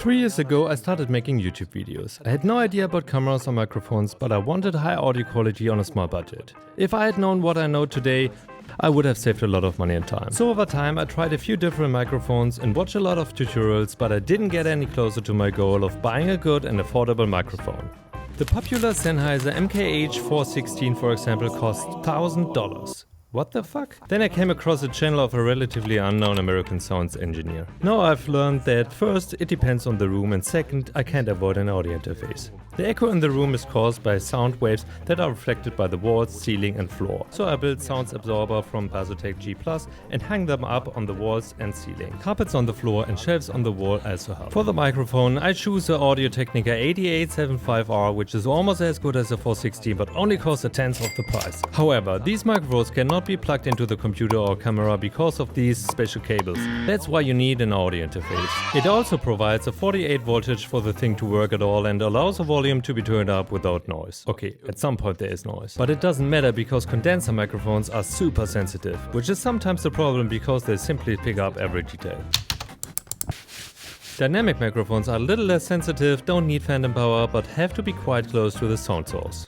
3 years ago I started making YouTube videos. I had no idea about cameras or microphones, but I wanted high audio quality on a small budget. If I had known what I know today, I would have saved a lot of money and time. So over time I tried a few different microphones and watched a lot of tutorials, but I didn't get any closer to my goal of buying a good and affordable microphone. The popular Sennheiser MKH416, for example, cost $1,000. What the fuck? Then I came across a channel of a relatively unknown American sounds engineer. Now I've learned that first, it depends on the room, and second, I can't avoid an audio interface. The echo in the room is caused by sound waves that are reflected by the walls, ceiling and floor. So I built sounds absorber from Basotec G+, and hang them up on the walls and ceiling. Carpets on the floor and shelves on the wall also help. For the microphone, I choose the Audio-Technica 8875R, which is almost as good as a 416, but only costs a tenth of the price. However, these microphones cannot be plugged into the computer or camera because of these special cables. That's why you need an audio interface. It also provides a 48 voltage for the thing to work at all and allows a volume to be turned up without noise. Okay, at some point there is noise. But it doesn't matter because condenser microphones are super sensitive, which is sometimes the problem because they simply pick up every detail. Dynamic microphones are a little less sensitive, don't need phantom power, but have to be quite close to the sound source.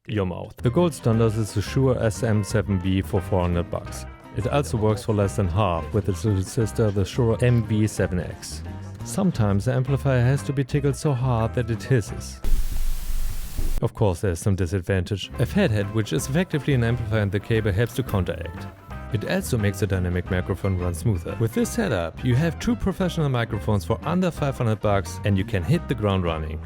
Your mouth. The gold standard is the Shure SM7B for $400. It also works for less than half with its little sister, the Shure MV7X. Sometimes the amplifier has to be tickled so hard that it hisses. Of course there's some disadvantage. A fathead, which is effectively an amplifier in the cable, helps to counteract. It also makes the dynamic microphone run smoother. With this setup, you have two professional microphones for under $500 and you can hit the ground running.